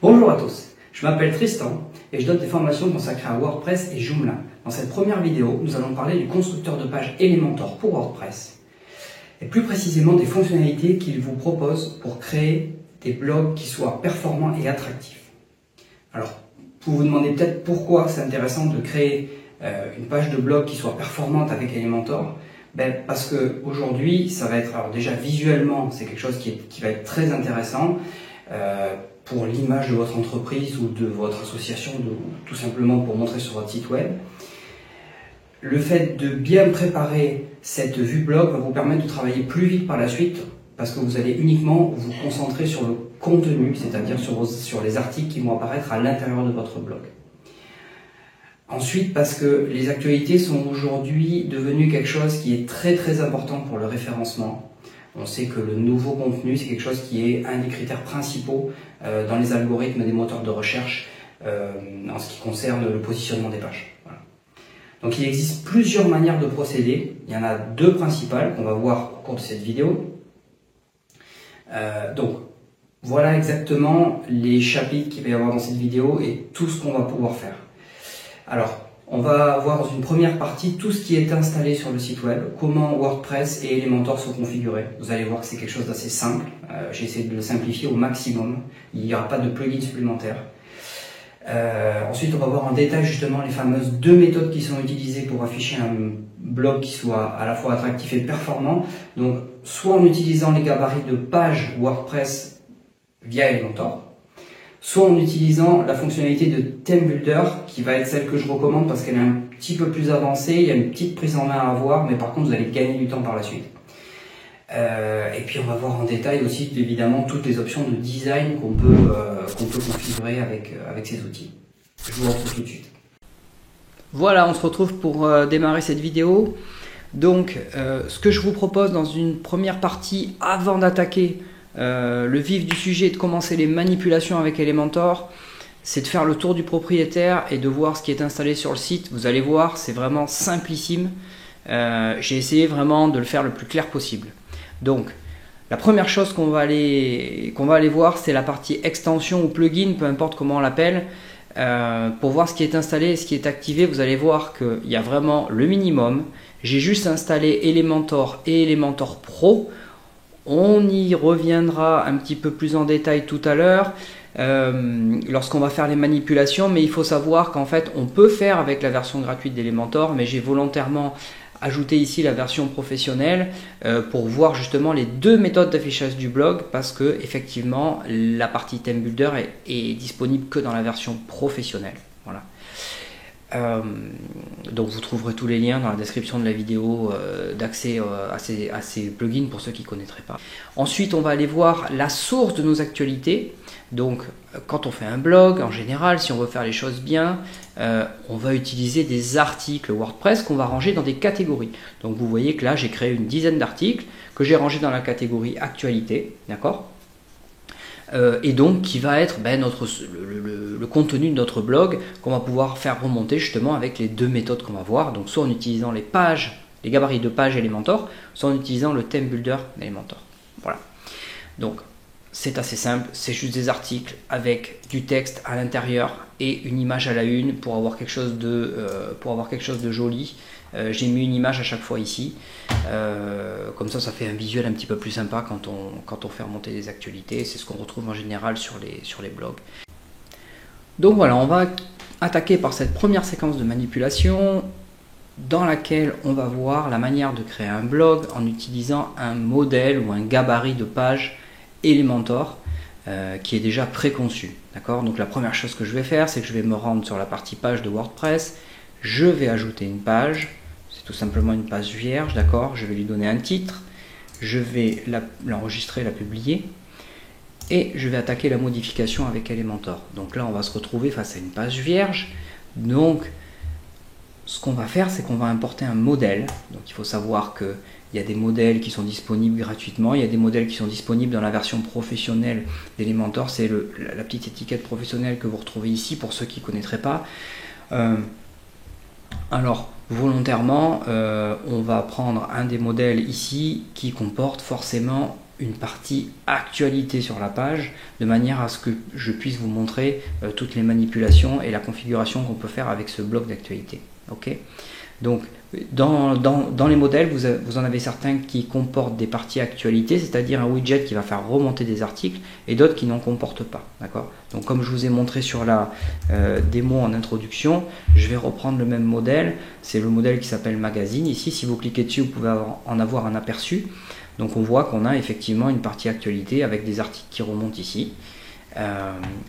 Bonjour à tous, je m'appelle Tristan et je donne des formations consacrées à WordPress et Joomla. Dans cette première vidéo, nous allons parler du constructeur de page Elementor pour WordPress et plus précisément des fonctionnalités qu'il vous propose pour créer des blogs qui soient performants et attractifs. Alors, vous vous demandez peut-être pourquoi c'est intéressant de créer une page de blog qui soit performante avec Elementor. Parce que aujourd'hui, ça va être, alors déjà visuellement, c'est quelque chose qui va être très intéressant pour l'image de votre entreprise ou de votre association, tout simplement pour montrer sur votre site web. Le fait de bien préparer cette vue blog va vous permettre de travailler plus vite par la suite parce que vous allez uniquement vous concentrer sur le contenu, c'est-à-dire sur les articles qui vont apparaître à l'intérieur de votre blog. Ensuite, parce que les actualités sont aujourd'hui devenues quelque chose qui est très très important pour le référencement. On sait que le nouveau contenu, c'est quelque chose qui est un des critères principaux dans les algorithmes des moteurs de recherche en ce qui concerne le positionnement des pages. Voilà. Donc il existe plusieurs manières de procéder. Il y en a deux principales qu'on va voir au cours de cette vidéo. Donc voilà exactement les chapitres qu'il va y avoir dans cette vidéo et tout ce qu'on va pouvoir faire. Alors, on va voir dans une première partie tout ce qui est installé sur le site web, comment WordPress et Elementor sont configurés. Vous allez voir que c'est quelque chose d'assez simple. J'ai essayé de le simplifier au maximum. Il n'y aura pas de plugin supplémentaire. Ensuite, on va voir en détail justement les fameuses deux méthodes qui sont utilisées pour afficher un blog qui soit à la fois attractif et performant. Donc, soit en utilisant les gabarits de page WordPress via Elementor, soit en utilisant la fonctionnalité de Theme Builder, qui va être celle que je recommande parce qu'elle est un petit peu plus avancée, il y a une petite prise en main à avoir, mais par contre vous allez gagner du temps par la suite. Et puis on va voir en détail aussi évidemment toutes les options de design qu'on peut configurer avec ces outils. Je vous retrouve tout de suite. Voilà, on se retrouve pour démarrer cette vidéo. Donc ce que je vous propose dans une première partie, avant d'attaquer le vif du sujet, de commencer les manipulations avec Elementor, c'est de faire le tour du propriétaire et de voir ce qui est installé sur le site. Vous allez voir, c'est vraiment simplissime. J'ai essayé vraiment de le faire le plus clair possible. Donc la première chose qu'on va aller voir, c'est la partie extension ou plugin, peu importe comment on l'appelle, pour voir ce qui est installé et ce qui est activé. Vous allez voir qu'il y a vraiment le minimum. J'ai juste installé Elementor et Elementor Pro. On y reviendra un petit peu plus en détail tout à l'heure lorsqu'on va faire les manipulations, mais il faut savoir qu'en fait on peut faire avec la version gratuite d'Elementor, mais j'ai volontairement ajouté ici la version professionnelle pour voir justement les deux méthodes d'affichage du blog, parce que effectivement la partie Theme Builder est disponible que dans la version professionnelle. Voilà. Donc vous trouverez tous les liens dans la description de la vidéo d'accès à ces plugins pour ceux qui ne connaîtraient pas. Ensuite, on va aller voir la source de nos actualités. Donc quand on fait un blog, en général, si on veut faire les choses bien, on va utiliser des articles WordPress qu'on va ranger dans des catégories. Donc vous voyez que là, j'ai créé une dizaine d'articles que j'ai rangés dans la catégorie actualité, d'accord ? Et donc qui va être le contenu de notre blog qu'on va pouvoir faire remonter justement avec les deux méthodes qu'on va voir, donc soit en utilisant les gabarits de pages Elementor, soit en utilisant le Theme Builder d'Elementor. Voilà. Donc c'est assez simple, c'est juste des articles avec du texte à l'intérieur et une image à la une pour avoir quelque chose de joli. J'ai mis une image à chaque fois ici, comme ça fait un visuel un petit peu plus sympa quand on fait remonter les actualités. C'est ce qu'on retrouve en général sur les blogs. Donc voilà, on va attaquer par cette première séquence de manipulation dans laquelle on va voir la manière de créer un blog en utilisant un modèle ou un gabarit de page Elementor qui est déjà préconçu. D'accord ? Donc la première chose que je vais faire, c'est que je vais me rendre sur la partie page de WordPress. Je vais ajouter une page. C'est tout simplement une page vierge, d'accord? Je vais lui donner un titre, je vais l'enregistrer, la publier, et je vais attaquer la modification avec Elementor. Donc là, on va se retrouver face à une page vierge. Donc, ce qu'on va faire, c'est qu'on va importer un modèle. Donc, il faut savoir qu'il y a des modèles qui sont disponibles gratuitement, il y a des modèles qui sont disponibles dans la version professionnelle d'Elementor. C'est la petite étiquette professionnelle que vous retrouvez ici, pour ceux qui ne connaîtraient pas. Alors, volontairement, on va prendre un des modèles ici qui comporte forcément une partie actualité sur la page, de manière à ce que je puisse vous montrer toutes les manipulations et la configuration qu'on peut faire avec ce bloc d'actualité. Ok. Donc dans les modèles, vous en avez certains qui comportent des parties actualité, c'est-à-dire un widget qui va faire remonter des articles, et d'autres qui n'en comportent pas. D'accord. Donc comme je vous ai montré sur la démo en introduction, je vais reprendre le même modèle. C'est le modèle qui s'appelle Magazine. Ici, si vous cliquez dessus, vous pouvez en avoir un aperçu. Donc on voit qu'on a effectivement une partie actualité avec des articles qui remontent ici.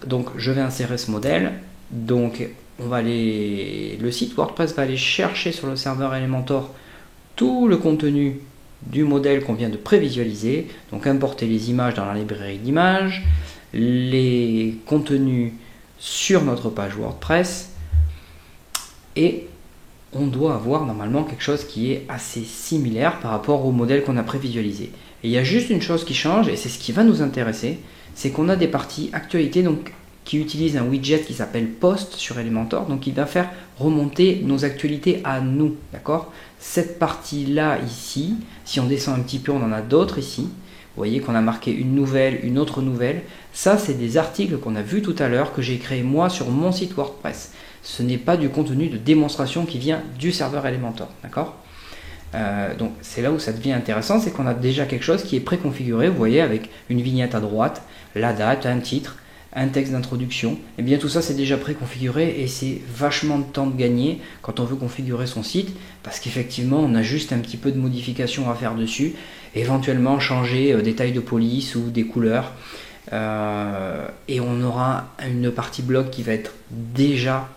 Donc je vais insérer ce modèle. Donc le site WordPress va aller chercher sur le serveur Elementor tout le contenu du modèle qu'on vient de prévisualiser. Donc importer les images dans la librairie d'images, les contenus sur notre page WordPress, et on doit avoir normalement quelque chose qui est assez similaire par rapport au modèle qu'on a prévisualisé. Et il y a juste une chose qui change, et c'est ce qui va nous intéresser, c'est qu'on a des parties actualité donc, qui utilisent un widget qui s'appelle Post sur Elementor, donc il va faire remonter nos actualités à nous. D'accord. Cette partie-là ici, si on descend un petit peu, on en a d'autres ici. Vous voyez qu'on a marqué une nouvelle, une autre nouvelle. Ça, c'est des articles qu'on a vus tout à l'heure, que j'ai créé moi sur mon site WordPress. Ce n'est pas du contenu de démonstration qui vient du serveur Elementor, d'accord. Donc c'est là où ça devient intéressant, c'est qu'on a déjà quelque chose qui est préconfiguré, vous voyez, avec une vignette à droite, la date, un titre, un texte d'introduction. Et bien tout ça c'est déjà préconfiguré, et c'est vachement de temps de gagner quand on veut configurer son site, parce qu'effectivement on a juste un petit peu de modifications à faire dessus, éventuellement changer des tailles de police ou des couleurs, et on aura une partie blog qui va être déjà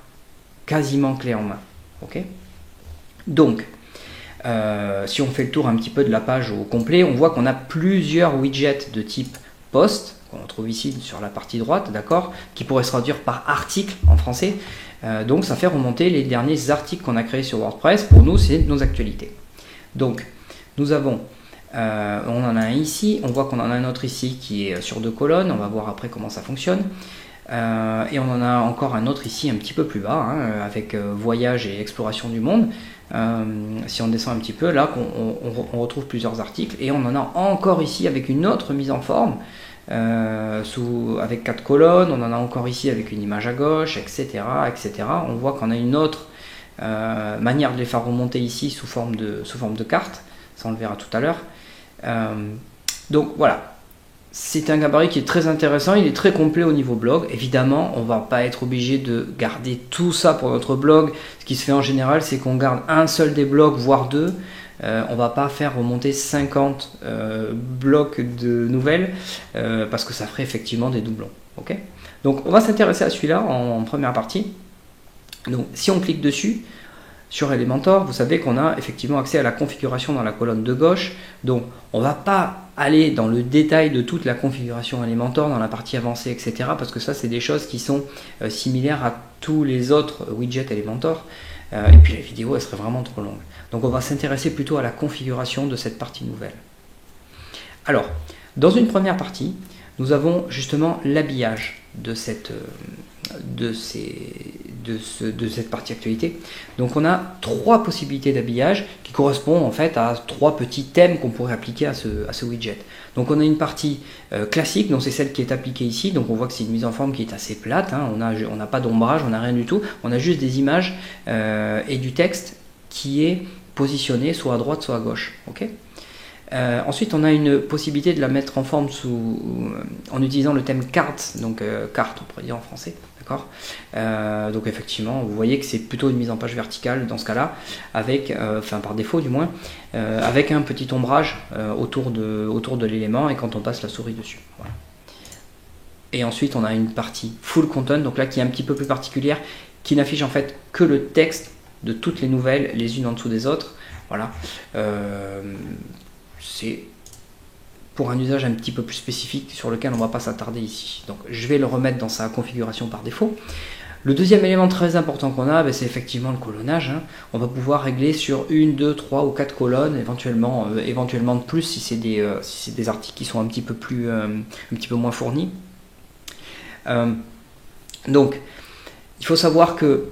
quasiment clé en main. Ok. Donc si on fait le tour un petit peu de la page au complet, on voit qu'on a plusieurs widgets de type post qu'on trouve ici sur la partie droite, d'accord, qui pourrait se traduire par article en français. Donc ça fait remonter les derniers articles qu'on a créés sur WordPress. Pour nous, c'est nos actualités. Donc nous avons on en a un ici, on voit qu'on en a un autre ici qui est sur 2 colonnes, on va voir après comment ça fonctionne. Et on en a encore un autre ici un petit peu plus bas, hein, avec voyage et exploration du monde. Si on descend un petit peu, là on retrouve plusieurs articles, et on en a encore ici avec une autre mise en forme, avec 4 colonnes. On en a encore ici avec une image à gauche, etc. On voit qu'on a une autre manière de les faire remonter ici sous forme de carte, ça on le verra tout à l'heure. Donc voilà. C'est un gabarit qui est très intéressant, il est très complet au niveau blog. Évidemment, on ne va pas être obligé de garder tout ça pour notre blog. Ce qui se fait en général, c'est qu'on garde un seul des blogs, voire 2. On ne va pas faire remonter 50 blocs de nouvelles, parce que ça ferait effectivement des doublons. Okay. Donc on va s'intéresser à celui-là en première partie. Donc si on clique dessus, sur Elementor, vous savez qu'on a effectivement accès à la configuration dans la colonne de gauche. Donc on ne va pas aller dans le détail de toute la configuration Elementor dans la partie avancée, etc. parce que ça c'est des choses qui sont similaires à tous les autres widgets Elementor. Et puis la vidéo elle serait vraiment trop longue. Donc on va s'intéresser plutôt à la configuration de cette partie nouvelle. Alors, dans une première partie, nous avons justement l'habillage de cette partie actualité. Donc on a 3 possibilités d'habillage qui correspondent en fait à 3 petits thèmes qu'on pourrait appliquer à ce widget. Donc on a une partie classique, donc c'est celle qui est appliquée ici. Donc on voit que c'est une mise en forme qui est assez plate, hein. On n'a pas d'ombrage, on n'a rien du tout, on a juste des images et du texte qui est positionné soit à droite soit à gauche. Okay. Ensuite on a une possibilité de la mettre en forme en utilisant le thème carte, donc carte on pourrait dire en français. Donc effectivement vous voyez que c'est plutôt une mise en page verticale dans ce cas là, avec enfin par défaut du moins, avec un petit ombrage autour de l'élément, et quand on passe la souris dessus, voilà. Et ensuite on a une partie full content, donc là qui est un petit peu plus particulière, qui n'affiche en fait que le texte de toutes les nouvelles les unes en dessous des autres. Voilà. C'est pour un usage un petit peu plus spécifique sur lequel on ne va pas s'attarder ici. Donc je vais le remettre dans sa configuration par défaut. Le deuxième élément très important qu'on a, c'est effectivement le colonnage, hein. On va pouvoir régler sur 1, 2, 3 ou 4 colonnes, éventuellement de plus si c'est des articles qui sont un petit peu moins fournis. Donc il faut savoir que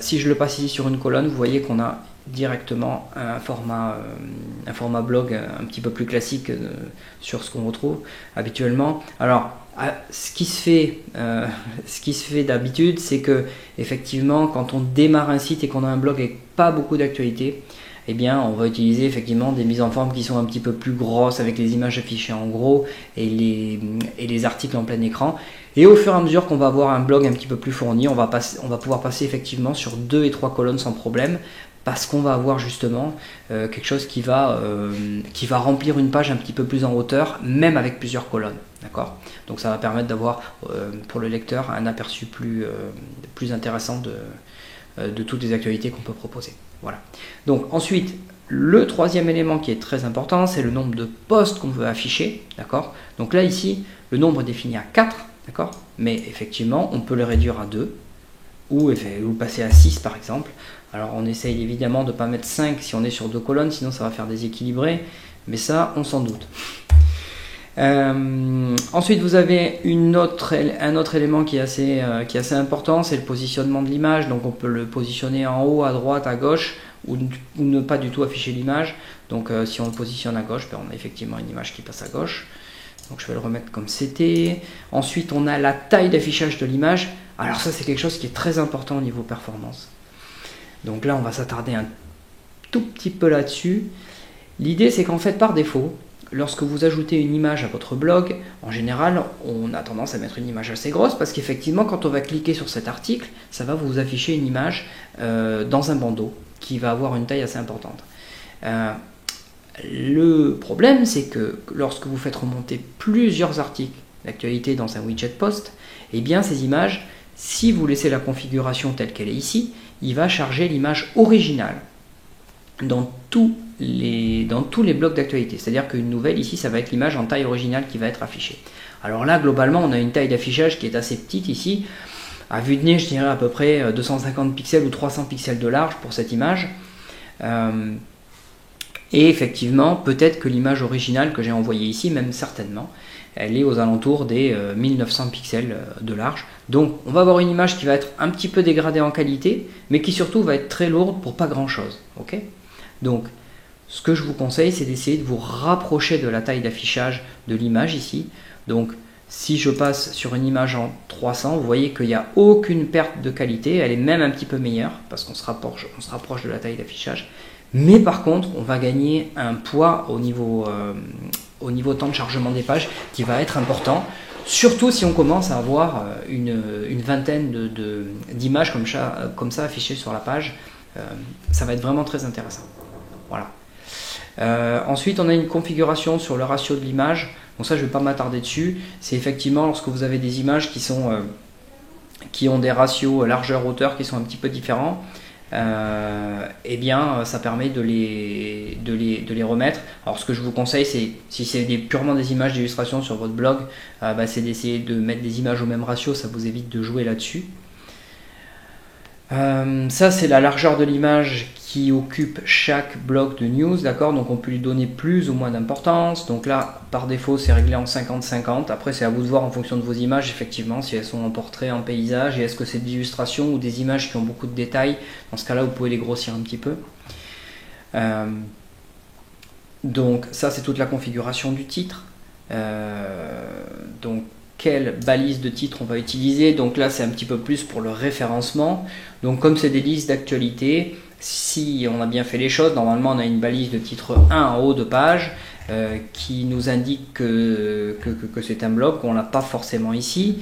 si je le passe ici sur une colonne, vous voyez qu'on a directement un format blog un petit peu plus classique sur ce qu'on retrouve habituellement. Alors, ce qui se fait d'habitude, c'est que effectivement, quand on démarre un site et qu'on a un blog avec pas beaucoup d'actualité, eh bien, on va utiliser effectivement des mises en forme qui sont un petit peu plus grosses avec les images affichées en gros et les articles en plein écran. Et au fur et à mesure qu'on va avoir un blog un petit peu plus fourni, on va pouvoir passer effectivement sur 2 et 3 colonnes sans problème, parce qu'on va avoir justement quelque chose qui va remplir une page un petit peu plus en hauteur, même avec plusieurs colonnes. D'accord ? Donc ça va permettre d'avoir pour le lecteur un aperçu plus intéressant de toutes les actualités qu'on peut proposer. Voilà. Donc ensuite, le troisième élément qui est très important, c'est le nombre de posts qu'on veut afficher. D'accord ? Donc là ici, le nombre est défini à 4, d'accord ? Mais effectivement, on peut le réduire à 2 ou passer à 6 par exemple. Alors on essaye évidemment de ne pas mettre 5 si on est sur 2 colonnes, sinon ça va faire déséquilibré, mais ça on s'en doute. Ensuite vous avez un autre élément qui est assez important, c'est le positionnement de l'image. Donc on peut le positionner en haut, à droite, à gauche, ou ne pas du tout afficher l'image. Donc si on le positionne à gauche, on a effectivement une image qui passe à gauche. Donc je vais le remettre comme c'était. Ensuite on a la taille d'affichage de l'image. Alors ça c'est quelque chose qui est très important au niveau performance. Donc là on va s'attarder un tout petit peu là-dessus. L'idée c'est qu'en fait par défaut, lorsque vous ajoutez une image à votre blog, en général on a tendance à mettre une image assez grosse, parce qu'effectivement quand on va cliquer sur cet article, ça va vous afficher une image dans un bandeau qui va avoir une taille assez importante. Le problème c'est que lorsque vous faites remonter plusieurs articles d'actualité dans un widget post, et bien ces images, si vous laissez la configuration telle qu'elle est ici, il va charger l'image originale dans tous les blocs d'actualité. C'est-à-dire qu'une nouvelle ici, ça va être l'image en taille originale qui va être affichée. Alors là, globalement, on a une taille d'affichage qui est assez petite ici. À vue de nez, je dirais à peu près 250 pixels ou 300 pixels de large pour cette image. Et effectivement, peut-être que l'image originale que j'ai envoyée ici, même certainement, elle est aux alentours des 1900 pixels de large. Donc on va avoir une image qui va être un petit peu dégradée en qualité, mais qui surtout va être très lourde pour pas grand chose. Okay ? Donc ce que je vous conseille, c'est d'essayer de vous rapprocher de la taille d'affichage de l'image ici. Donc si je passe sur une image en 300, vous voyez qu'il n'y a aucune perte de qualité, elle est même un petit peu meilleure, parce qu'on se rapproche de la taille d'affichage. Mais par contre, on va gagner un poids au niveau temps de chargement des pages qui va être important, surtout si on commence à avoir une vingtaine d'images comme ça affichées sur la page. Ça va être vraiment très intéressant. Voilà. Ensuite, on a une configuration sur le ratio de l'image. Donc ça, je ne vais pas m'attarder dessus. C'est effectivement lorsque vous avez des images qui ont des ratios largeur-hauteur qui sont un petit peu différents. Eh bien ça permet de les remettre. Alors ce que je vous conseille, c'est si c'est purement des images d'illustration sur votre blog, c'est d'essayer de mettre des images au même ratio, ça vous évite de jouer là-dessus. Ça c'est la largeur de l'image qui occupe chaque bloc de news, d'accord? Donc on peut lui donner plus ou moins d'importance. Donc là par défaut c'est réglé en 50-50. Après c'est à vous de voir en fonction de vos images, effectivement, si elles sont en portrait, en paysage, et est-ce que c'est des illustrations ou des images qui ont beaucoup de détails. Dans ce cas là vous pouvez les grossir un petit peu. Donc ça c'est toute la configuration du titre. Donc quelle balise de titre on va utiliser. Donc là c'est un petit peu plus pour le référencement. Donc comme c'est des listes d'actualité, si on a bien fait les choses, normalement on a une balise de titre 1 en haut de page qui nous indique que c'est un blog, qu'on l'a pas forcément ici.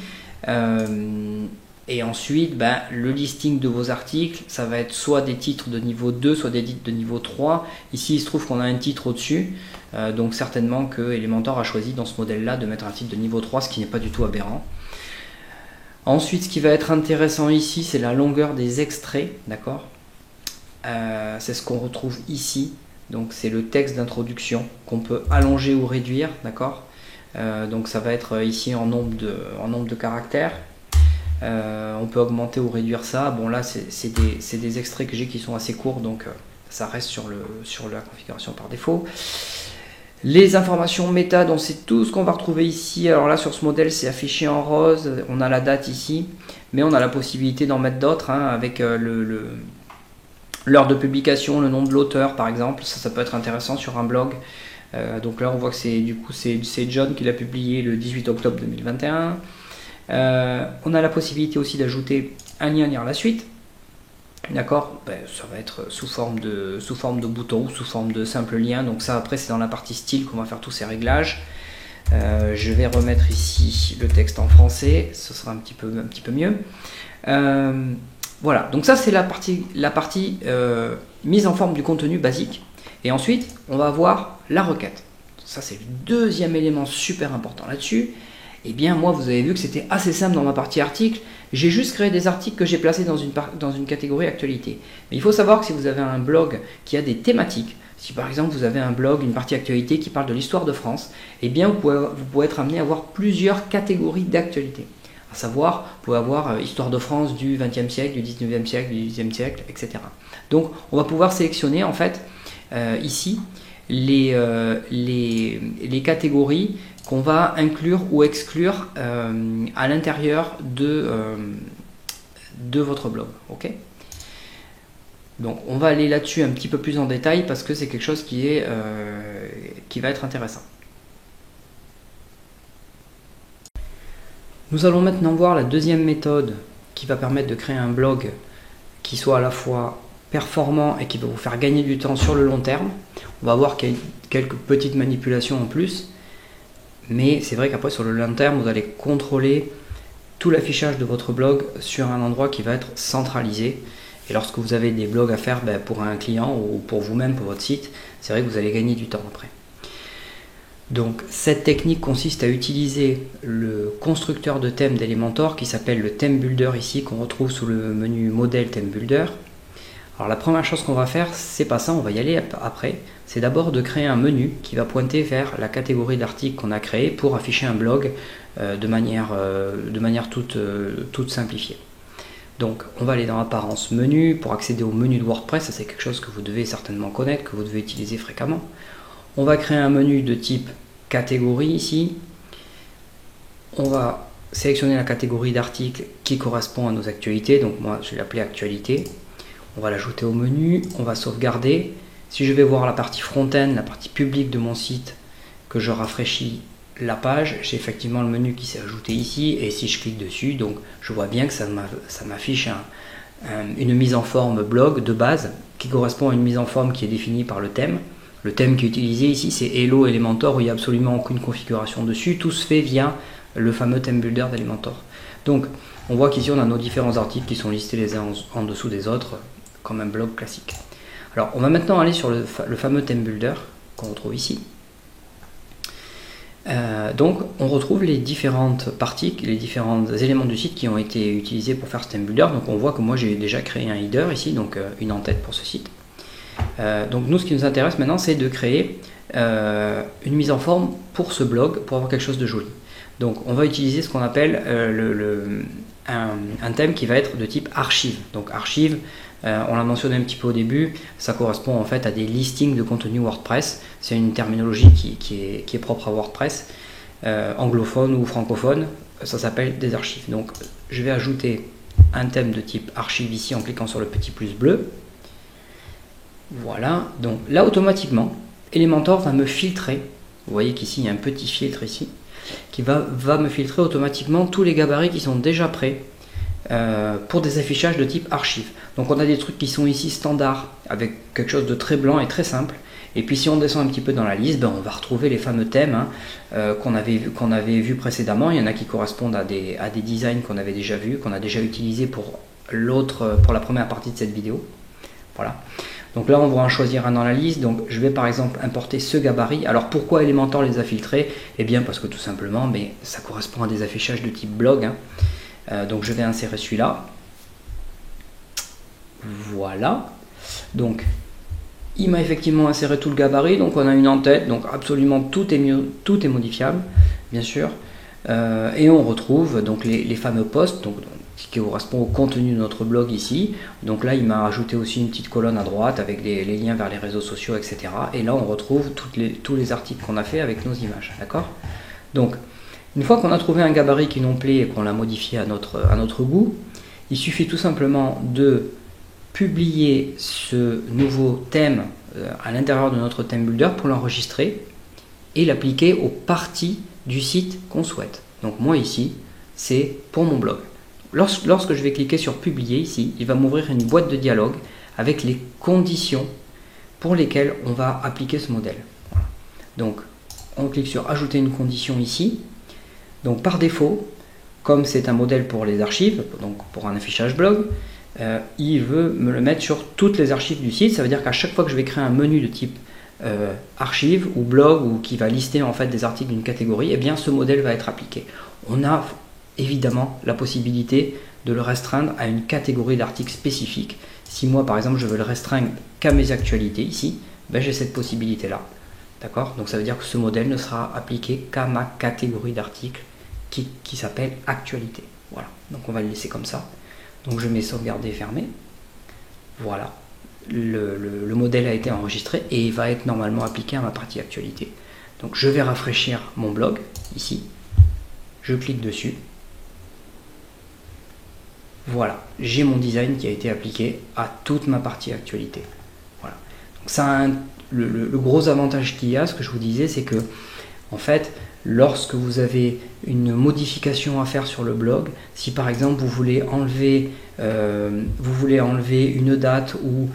Et ensuite, le listing de vos articles, ça va être soit des titres de niveau 2, soit des titres de niveau 3. Ici, il se trouve qu'on a un titre au-dessus. Donc certainement que Elementor a choisi dans ce modèle-là de mettre un titre de niveau 3, ce qui n'est pas du tout aberrant. Ensuite, ce qui va être intéressant ici, c'est la longueur des extraits. D'accord ? C'est ce qu'on retrouve ici. Donc c'est le texte d'introduction qu'on peut allonger ou réduire. D'accord ? Donc ça va être ici en nombre de caractères. On peut augmenter ou réduire ça. Bon là c'est des extraits que j'ai qui sont assez courts, donc ça reste sur la configuration par défaut. Les informations méta, donc c'est tout ce qu'on va retrouver ici. Alors là sur ce modèle c'est affiché en rose, on a la date ici, mais on a la possibilité d'en mettre d'autres avec l'heure de publication, le nom de l'auteur par exemple, ça peut être intéressant sur un blog. Donc là on voit que c'est John qui l'a publié le 18 octobre 2021. On a la possibilité aussi d'ajouter un lien vers la suite. D'accord, ça va être sous forme de bouton ou sous forme de simple lien. Donc ça après c'est dans la partie style qu'on va faire tous ces réglages. Je vais remettre ici le texte en français, ce sera un petit peu mieux. Voilà, donc ça c'est la partie mise en forme du contenu basique. Et ensuite, on va avoir la requête. Ça c'est le deuxième élément super important là-dessus. Eh bien moi vous avez vu que c'était assez simple dans ma partie article. J'ai juste créé des articles que j'ai placés dans une catégorie actualité. Mais il faut savoir que si vous avez un blog qui a des thématiques, si par exemple vous avez un blog, une partie actualité qui parle de l'histoire de France, eh bien vous pouvez être amené à avoir plusieurs catégories d'actualité. À savoir, vous pouvez avoir histoire de France du XXe siècle, du XIXe siècle, du XVIIIe siècle, etc. Donc on va pouvoir sélectionner en fait ici les catégories qu'on va inclure ou exclure à l'intérieur de votre blog. Okay, donc on va aller là-dessus un petit peu plus en détail parce que c'est quelque chose qui va être intéressant. Nous allons maintenant voir la deuxième méthode qui va permettre de créer un blog qui soit à la fois performant et qui va vous faire gagner du temps sur le long terme. On va voir qu'il y a quelques petites manipulations en plus. Mais c'est vrai qu'après sur le long terme, vous allez contrôler tout l'affichage de votre blog sur un endroit qui va être centralisé. Et lorsque vous avez des blogs à faire pour un client ou pour vous-même, pour votre site, c'est vrai que vous allez gagner du temps après. Donc cette technique consiste à utiliser le constructeur de thème d'Elementor qui s'appelle le Theme Builder ici, qu'on retrouve sous le menu Modèle Theme Builder. Alors la première chose qu'on va faire, c'est pas ça, on va y aller après, c'est d'abord de créer un menu qui va pointer vers la catégorie d'articles qu'on a créé pour afficher un blog de manière toute simplifiée. Donc on va aller dans Apparence Menu pour accéder au menu de WordPress, ça c'est quelque chose que vous devez certainement connaître, que vous devez utiliser fréquemment. On va créer un menu de type catégorie ici. On va sélectionner la catégorie d'articles qui correspond à nos actualités. Donc moi je vais l'appeler actualité. On va l'ajouter au menu. On va sauvegarder. Si je vais voir la partie front-end, la partie publique de mon site, que je rafraîchis la page, j'ai effectivement le menu qui s'est ajouté ici. Et si je clique dessus, donc je vois bien que ça m'affiche une mise en forme blog de base qui correspond à une mise en forme qui est définie par le thème. Le thème qui est utilisé ici, c'est Hello Elementor, où il n'y a absolument aucune configuration dessus. Tout se fait via le fameux Theme Builder d'Elementor. Donc, on voit qu'ici, on a nos différents articles qui sont listés les uns en dessous des autres, comme un blog classique. Alors, on va maintenant aller sur le fameux Theme Builder qu'on retrouve ici. Donc, on retrouve les différentes parties, les différents éléments du site qui ont été utilisés pour faire ce Theme Builder. Donc, on voit que moi, j'ai déjà créé un header ici, donc une en-tête pour ce site. Donc nous, ce qui nous intéresse maintenant, c'est de créer une mise en forme pour ce blog, pour avoir quelque chose de joli. Donc on va utiliser ce qu'on appelle un thème qui va être de type archive. Donc archive, on l'a mentionné un petit peu au début, ça correspond en fait à des listings de contenu WordPress. C'est une terminologie qui est propre à WordPress, anglophone ou francophone, ça s'appelle des archives. Donc je vais ajouter un thème de type archive ici en cliquant sur le petit plus bleu. Voilà, donc là automatiquement, Elementor va me filtrer. Vous voyez qu'ici il y a un petit filtre ici qui va me filtrer automatiquement tous les gabarits qui sont déjà prêts pour des affichages de type archive. Donc on a des trucs qui sont ici standards avec quelque chose de très blanc et très simple. Et puis si on descend un petit peu dans la liste, on va retrouver les fameux thèmes qu'on avait vu précédemment. Il y en a qui correspondent à des designs qu'on avait déjà vus, qu'on a déjà utilisés pour la première partie de cette vidéo. Voilà. Donc là, on va en choisir un dans la liste. Donc je vais par exemple importer ce gabarit. Alors pourquoi Elementor les a filtrés? Eh bien parce que tout simplement, ça correspond à des affichages de type blog. Donc je vais insérer celui-là. Voilà. Donc il m'a effectivement inséré tout le gabarit. Donc on a une en-tête. Donc absolument tout est modifiable, bien sûr. Et on retrouve donc les fameux posts. Donc qui correspond au contenu de notre blog ici. Donc là, il m'a ajouté aussi une petite colonne à droite avec les liens vers les réseaux sociaux, etc. Et là, on retrouve tous les articles qu'on a fait avec nos images. D'accord? Donc, une fois qu'on a trouvé un gabarit qui nous plaît et qu'on l'a modifié à notre goût, il suffit tout simplement de publier ce nouveau thème à l'intérieur de notre theme builder pour l'enregistrer et l'appliquer aux parties du site qu'on souhaite. Donc moi ici, c'est pour mon blog. Lorsque je vais cliquer sur publier ici, il va m'ouvrir une boîte de dialogue avec les conditions pour lesquelles on va appliquer ce modèle. Voilà. Donc on clique sur ajouter une condition ici. Donc par défaut, comme c'est un modèle pour les archives, donc pour un affichage blog, il veut me le mettre sur toutes les archives du site. Ça veut dire qu'à chaque fois que je vais créer un menu de type archive ou blog ou qui va lister en fait des articles d'une catégorie, eh bien ce modèle va être appliqué. On a évidemment la possibilité de le restreindre à une catégorie d'articles spécifique. Si moi par exemple je veux le restreindre qu'à mes actualités ici, ben, j'ai cette possibilité là. D'accord? Donc ça veut dire que ce modèle ne sera appliqué qu'à ma catégorie d'articles qui s'appelle actualité. Voilà, donc on va le laisser comme ça. Donc je mets sauvegarder, fermer. Voilà, le modèle a été enregistré et il va être normalement appliqué à ma partie actualité. Donc je vais rafraîchir mon blog ici. Je clique dessus. Voilà, j'ai mon design qui a été appliqué à toute ma partie actualité. Voilà. Donc ça, le gros avantage qu'il y a, ce que je vous disais, c'est que en fait, lorsque vous avez une modification à faire sur le blog, si par exemple vous voulez enlever une date ou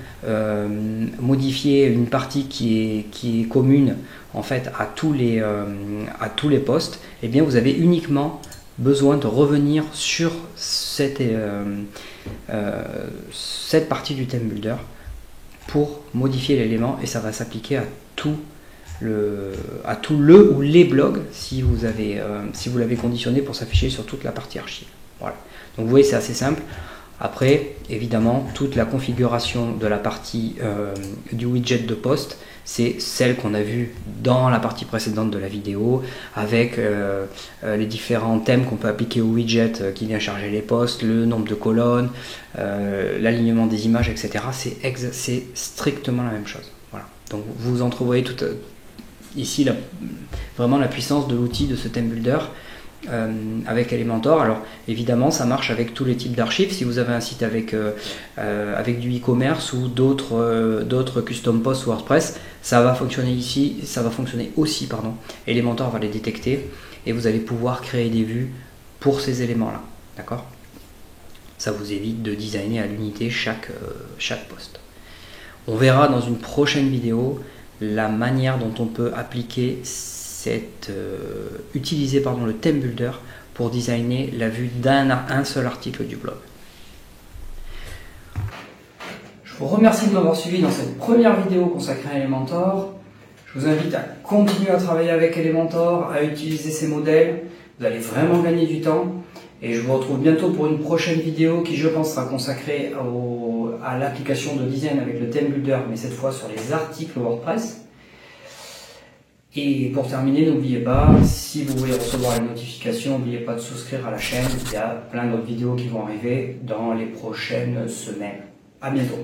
modifier une partie qui est commune en fait à tous les posts, eh bien vous avez uniquement besoin de revenir sur cette partie du theme builder pour modifier l'élément et ça va s'appliquer à tout le ou les blogs si vous l'avez conditionné pour s'afficher sur toute la partie archive. Voilà. Donc vous voyez, c'est assez simple. Après, évidemment, toute la configuration de la partie du widget de post, c'est celle qu'on a vue dans la partie précédente de la vidéo, avec les différents thèmes qu'on peut appliquer au widget qui vient charger les posts, le nombre de colonnes, l'alignement des images, etc. C'est strictement la même chose. Voilà. Donc vous entrevoyez ici vraiment la puissance de l'outil de ce theme builder avec Elementor. Alors évidemment ça marche avec tous les types d'archives. Si vous avez un site avec du e-commerce ou d'autres custom posts WordPress, ça va fonctionner ici, ça va fonctionner aussi, pardon. Elementor va les détecter et vous allez pouvoir créer des vues pour ces éléments là, d'accord? Ça vous évite de designer à l'unité chaque post. On verra dans une prochaine vidéo la manière dont on peut appliquer utiliser le theme builder pour designer la vue d'un seul article du blog. Je vous remercie de m'avoir suivi dans cette première vidéo consacrée à Elementor. Je vous invite à continuer à travailler avec Elementor, à utiliser ces modèles. Vous allez vraiment gagner du temps. Et je vous retrouve bientôt pour une prochaine vidéo qui, je pense, sera consacrée à l'application de design avec le theme builder, mais cette fois sur les articles WordPress. Et pour terminer, n'oubliez pas, si vous voulez recevoir les notifications, n'oubliez pas de souscrire à la chaîne. Il y a plein d'autres vidéos qui vont arriver dans les prochaines semaines. À bientôt.